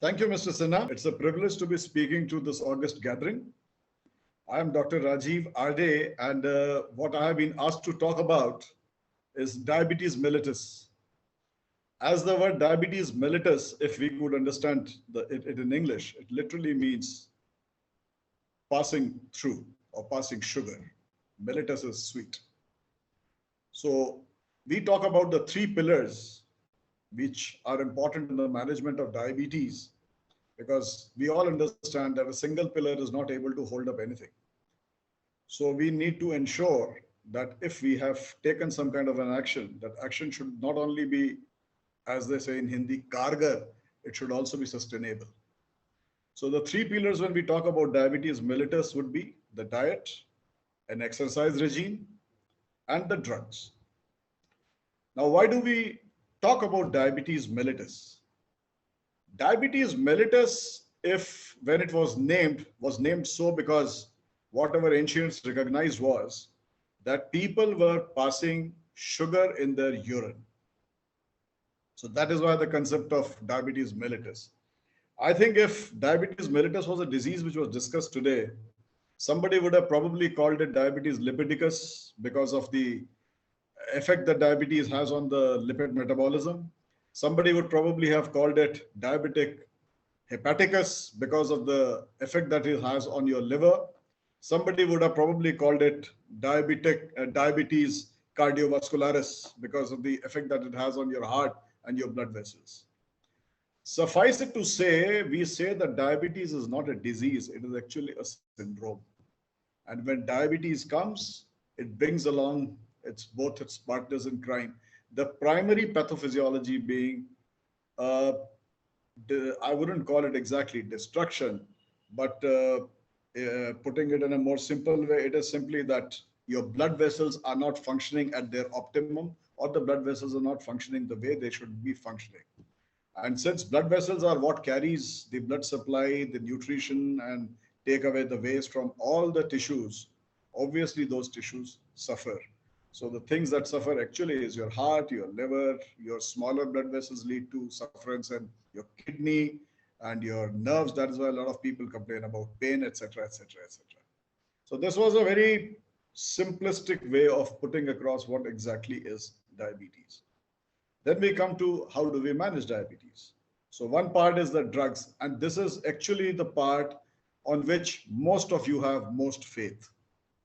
Thank you, Mr. Sinha. It's a privilege to be speaking to this August gathering. I am Dr. Rajiv Arde, and what I have been asked to talk about is diabetes mellitus. As the word diabetes mellitus, if we could understand it in English, it literally means passing through or passing sugar. Mellitus is sweet. So we talk about the three pillars which are important in the management of diabetes because we all understand that a single pillar is not able to hold up anything. So we need to ensure that if we have taken some kind of an action, that action should not only be, as they say in Hindi, kargar, it should also be sustainable. So the three pillars when we talk about diabetes mellitus would be the diet, an exercise regime, and the drugs. Now, why do we talk about diabetes mellitus? Diabetes mellitus, if when it was named so because whatever ancients recognized was that people were passing sugar in their urine. So that is why the concept of diabetes mellitus. I think if diabetes mellitus was a disease which was discussed today, somebody would have probably called it diabetes lipidicus because of the effect that diabetes has on the lipid metabolism. Somebody would probably have called it diabetic hepaticus because of the effect that it has on your liver. Somebody would have probably called it diabetes cardiovascularis because of the effect that it has on your heart and your blood vessels. Suffice it to say, we say that diabetes is not a disease, it is actually a syndrome. And when diabetes comes, it brings along its partners in crime. The primary pathophysiology being uh, I wouldn't call it exactly destruction, but putting it in a more simple way, it is simply that your blood vessels are not functioning at their optimum, or the blood vessels are not functioning the way they should be functioning. And since blood vessels are what carries the blood supply, the nutrition, and take away the waste from all the tissues, obviously those tissues suffer. So the things that suffer actually is your heart, your liver, your smaller blood vessels lead to sufferance, and your kidney and your nerves. That is why a lot of people complain about pain, etc., etc., etc. So this was a very simplistic way of putting across what exactly is diabetes. Then we come to how do we manage diabetes. So one part is the drugs, and this is actually the part on which most of you have most faith.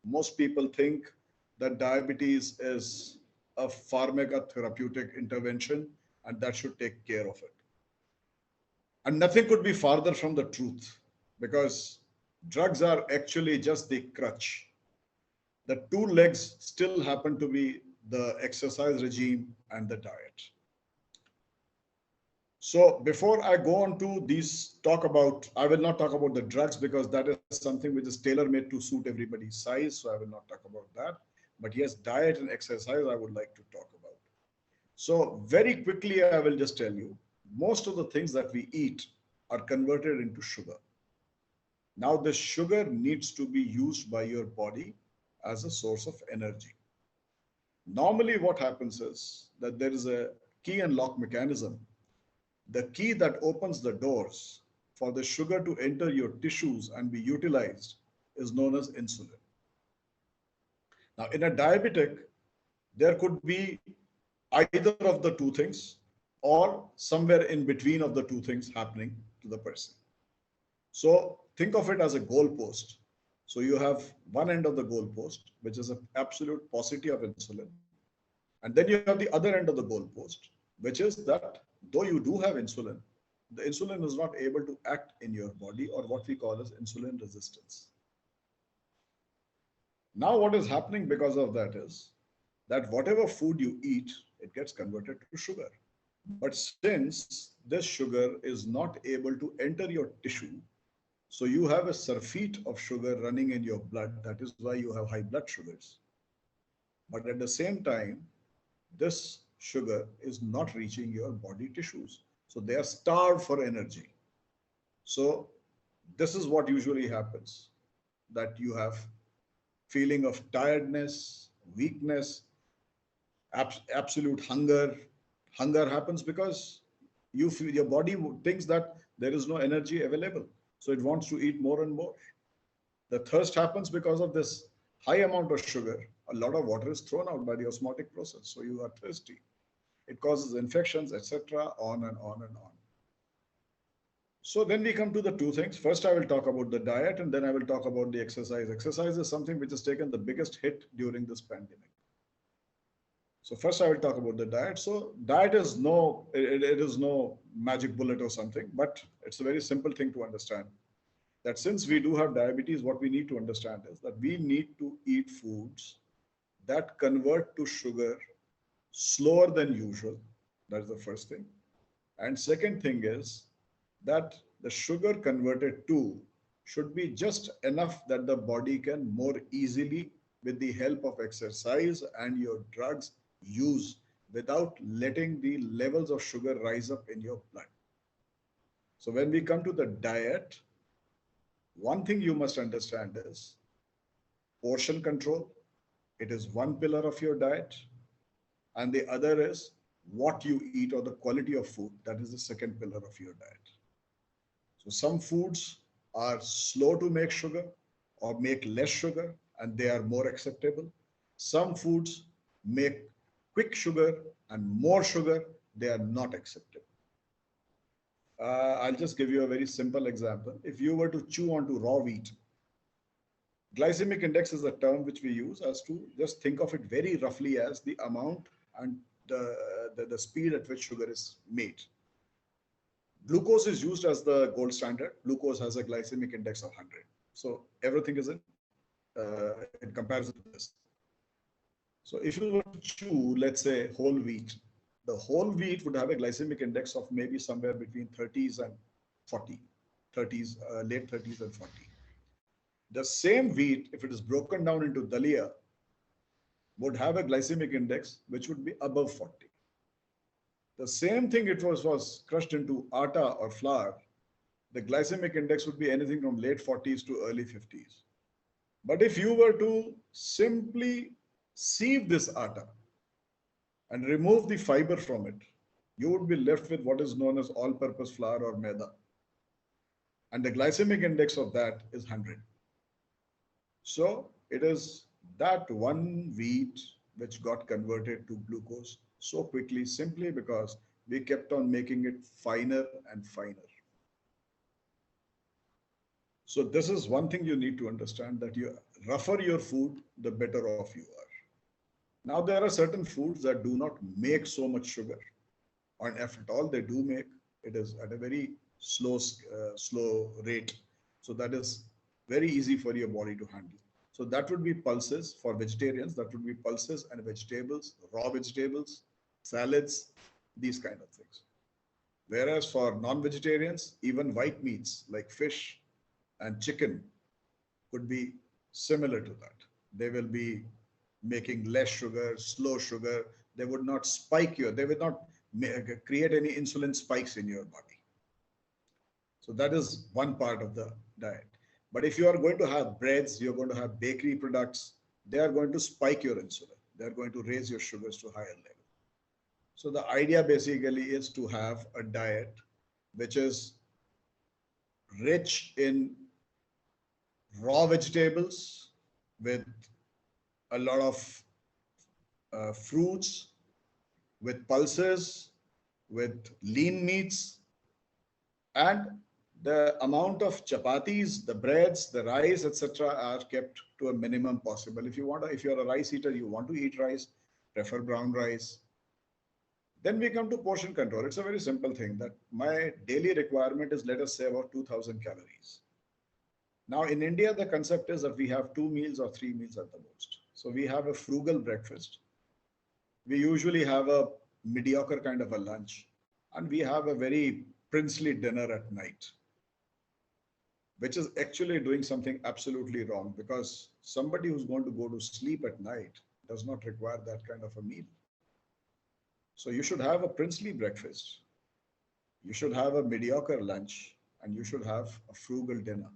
Most people think that diabetes is a pharmacotherapeutic intervention and that should take care of it. And nothing could be farther from the truth because drugs are actually just the crutch. The two legs still happen to be the exercise regime and the diet. So before I go on to these talk about, I will not talk about the drugs because that is something which is tailor made to suit everybody's size. So I will not talk about that. But yes, diet and exercise I would like to talk about. So very quickly, I will just tell you, most of the things that we eat are converted into sugar. Now the sugar needs to be used by your body as a source of energy. Normally what happens is that there is a key and lock mechanism. The key that opens the doors for the sugar to enter your tissues and be utilized is known as insulin. Now, in a diabetic, there could be either of the two things or somewhere in between of the two things happening to the person. So think of it as a goalpost. So you have one end of the goalpost, which is an absolute paucity of insulin. And then you have the other end of the goalpost, which is that though you do have insulin, the insulin is not able to act in your body or what we call as insulin resistance. Now, what is happening because of that is that whatever food you eat, it gets converted to sugar. But since this sugar is not able to enter your tissue, so you have a surfeit of sugar running in your blood. That is why you have high blood sugars. But at the same time, this sugar is not reaching your body tissues. So they are starved for energy. So this is what usually happens that you have feeling of tiredness, weakness, absolute hunger. Hunger happens because you feel your body thinks that there is no energy available. So it wants to eat more and more. The thirst happens because of this high amount of sugar. A lot of water is thrown out by the osmotic process. So you are thirsty. It causes infections, etc., on and on and on. So then we come to the two things. First, I will talk about the diet and then I will talk about the exercise. Exercise is something which has taken the biggest hit during this pandemic. So first I will talk about the diet. So diet is it is no magic bullet or something, but it's a very simple thing to understand that since we do have diabetes, what we need to understand is that we need to eat foods that convert to sugar slower than usual. That's the first thing. And second thing is that the sugar converted to should be just enough that the body can more easily, with the help of exercise and your drugs, use without letting the levels of sugar rise up in your blood. So when we come to the diet, one thing you must understand is portion control. It is one pillar of your diet. And the other is what you eat or the quality of food. That is the second pillar of your diet. So some foods are slow to make sugar or make less sugar and they are more acceptable. Some foods make quick sugar and more sugar, they are not acceptable. I'll just give you a very simple example. If you were to chew onto raw wheat, glycemic index is a term which we use as to just think of it very roughly as the amount and the speed at which sugar is made. Glucose is used as the gold standard. Glucose has a glycemic index of 100. So everything is in comparison to this. So if you were to chew, let's say, whole wheat, the whole wheat would have a glycemic index of maybe somewhere between 30s and 40, 30s, late 30s and 40. The same wheat, if it is broken down into dalia, would have a glycemic index which would be above 40. The same thing it was crushed into atta or flour, the glycemic index would be anything from late 40s to early 50s. But if you were to simply sieve this atta and remove the fiber from it, you would be left with what is known as all-purpose flour or maida. And the glycemic index of that is 100. So it is that one wheat which got converted to glucose so quickly simply because we kept on making it finer and finer. So this is one thing you need to understand, that you rougher your food, the better off you are. Now there are certain foods that do not make so much sugar, or if at all they do make, it is at a very slow rate. So that is very easy for your body to handle. So that would be pulses for vegetarians. That would be pulses and vegetables, raw vegetables, salads, these kind of things. Whereas for non-vegetarians, even white meats like fish and chicken could be similar to that. They will be making less sugar, slow sugar. They would not spike you. They would not create any insulin spikes in your body. So that is one part of the diet. But if you are going to have breads, you're going to have bakery products, they are going to spike your insulin. They're going to raise your sugars to higher level. So the idea basically is to have a diet which is rich in raw vegetables with a lot of fruits, with pulses, with lean meats, and the amount of chapatis, the breads, the rice, etc., are kept to a minimum possible. If you're a rice eater, you want to eat rice, prefer brown rice. Then we come to portion control. It's a very simple thing that my daily requirement is, let us say, about 2000 calories. Now in India, the concept is that we have 2 meals or 3 meals at the most. So we have a frugal breakfast. We usually have a mediocre kind of a lunch, and we have a very princely dinner at night, which is actually doing something absolutely wrong, because somebody who's going to go to sleep at night does not require that kind of a meal. So you should have a princely breakfast, you should have a mediocre lunch, and you should have a frugal dinner.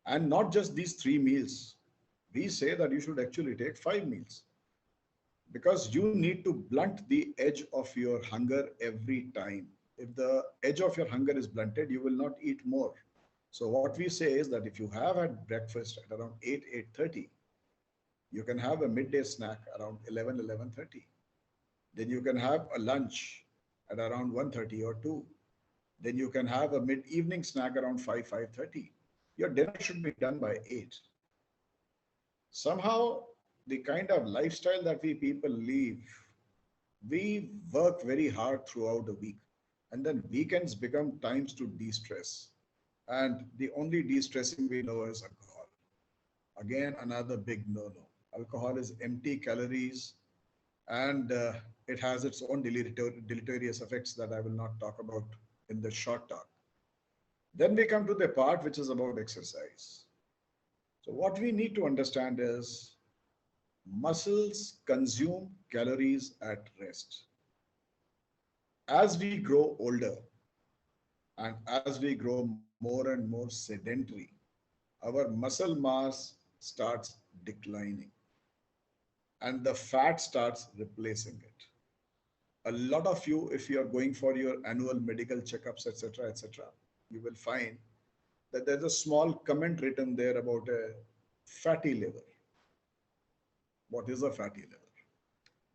And not just these 3 meals. We say that you should actually take 5 meals, because you need to blunt the edge of your hunger every time. If the edge of your hunger is blunted, you will not eat more. So what we say is that if you have had breakfast at around 8, 8:30, you can have a midday snack around 11, 11:30. Then you can have a lunch at around 1:30 or 2. Then you can have a mid-evening snack around 5, 5:30. Your dinner should be done by 8. Somehow, the kind of lifestyle that we people live, we work very hard throughout the week. And then weekends become times to de-stress. And the only de-stressing we know is alcohol. Again, another big no-no. Alcohol is empty calories, and it has its own deleterious effects that I will not talk about in the short talk. Then we come to the part which is about exercise. So what we need to understand is muscles consume calories at rest. As we grow older and as we grow more and more sedentary, our muscle mass starts declining and the fat starts replacing it. A lot of you, if you are going for your annual medical checkups, etc., etc., you will find that there's a small comment written there about a fatty liver. What is a fatty liver?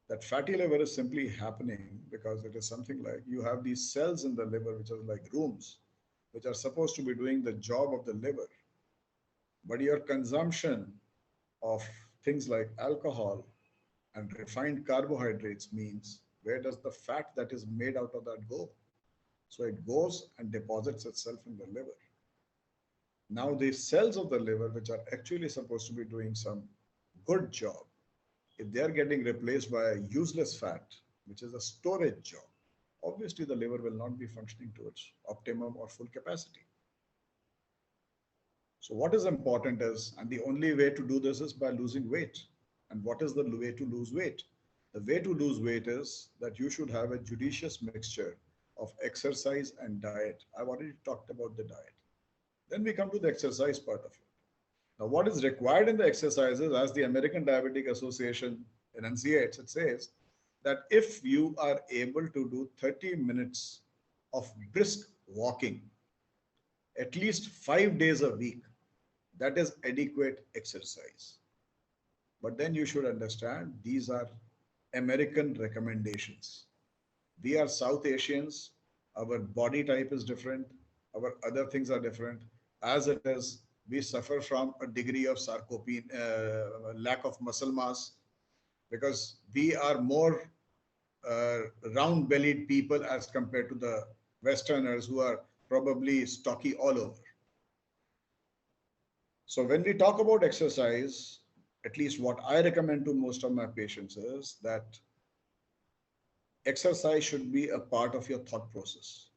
That fatty liver is simply happening because it is something like you have these cells in the liver, which are like rooms, which are supposed to be doing the job of the liver. But your consumption of things like alcohol and refined carbohydrates means where does the fat that is made out of that go? So it goes and deposits itself in the liver. Now, the cells of the liver, which are actually supposed to be doing some good job, if they are getting replaced by a useless fat, which is a storage job, obviously the liver will not be functioning to its optimum or full capacity. So what is important is, and the only way to do this is by losing weight. And what is the way to lose weight? The way to lose weight is that you should have a judicious mixture of exercise and diet. I've already talked about the diet. Then we come to the exercise part of it. Now, what is required in the exercises, as the American Diabetic Association enunciates, it says that if you are able to do 30 minutes of brisk walking at least 5 days a week, that is adequate exercise. But then you should understand these are American recommendations. We are South Asians, our body type is different, our other things are different. As it is, we suffer from a degree of sarcopenia, lack of muscle mass, because we are more uh, round bellied people as compared to the Westerners who are probably stocky all over. So when we talk about exercise, at least what I recommend to most of my patients is that exercise should be a part of your thought process.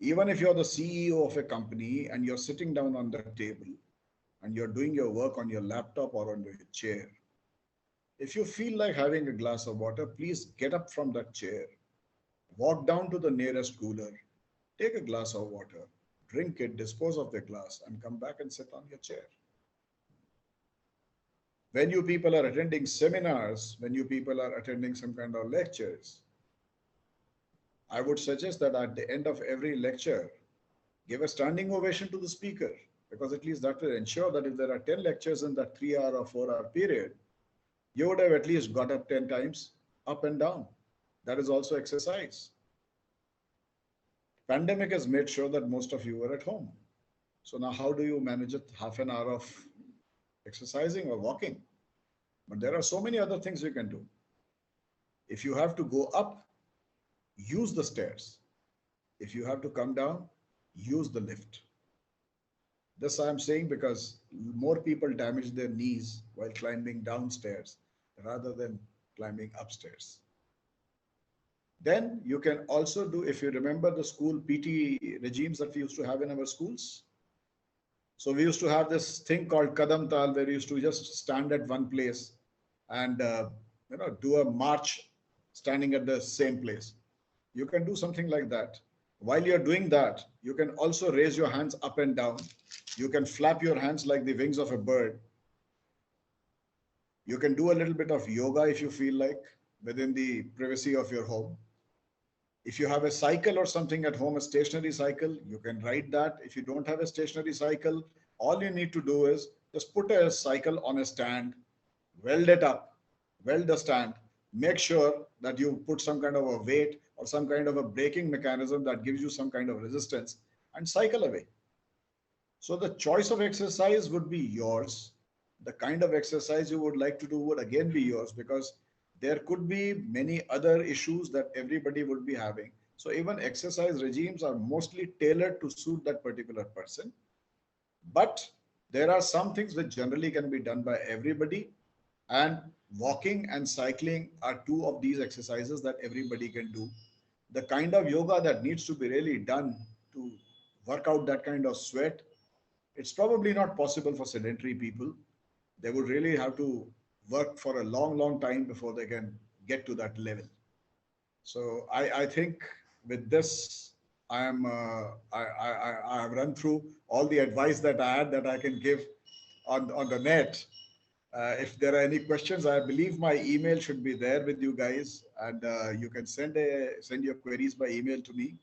Even if you're the CEO of a company and you're sitting down on the table and you're doing your work on your laptop or on your chair, if you feel like having a glass of water, please get up from that chair, walk down to the nearest cooler, take a glass of water, drink it, dispose of the glass, and come back and sit on your chair. When you people are attending seminars, when you people are attending some kind of lectures, I would suggest that at the end of every lecture, give a standing ovation to the speaker, because at least that will ensure that if there are 10 lectures in that 3 hour or 4 hour period, you would have at least got up 10 times up and down. That is also exercise. Pandemic has made sure that most of you were at home. So now how do you manage it? Half an hour of exercising or walking? But there are so many other things you can do. If you have to go up, use the stairs. If you have to come down, use the lift. This I am saying because more people damage their knees while climbing downstairs rather than climbing upstairs. Then you can also do, if you remember the school PT regimes that we used to have in our schools. So we used to have this thing called Kadam Tal, where we used to just stand at one place and do a march standing at the same place. You can do something like that. While you're doing that, you can also raise your hands up and down. You can flap your hands like the wings of a bird. You can do a little bit of yoga if you feel like within the privacy of your home. If you have a cycle or something at home, a stationary cycle, you can ride that. If you don't have a stationary cycle, all you need to do is just put a cycle on a stand, weld it up, weld the stand, make sure that you put some kind of a weight or some kind of a braking mechanism that gives you some kind of resistance, and cycle away. So the choice of exercise would be yours. The kind of exercise you would like to do would again be yours, because there could be many other issues that everybody would be having. So even exercise regimes are mostly tailored to suit that particular person. But there are some things which generally can be done by everybody, and walking and cycling are two of these exercises that everybody can do. The kind of yoga that needs to be really done to work out that kind of sweat, it's probably not possible for sedentary people. They would really have to work for a long, long time before they can get to that level. So I think with this, I have run through all the advice that I had that I can give on the net. If there are any questions, I believe my email should be there with you guys, and you can send your queries by email to me,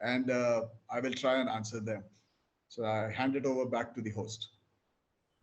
and I will try and answer them. So I hand it over back to the host.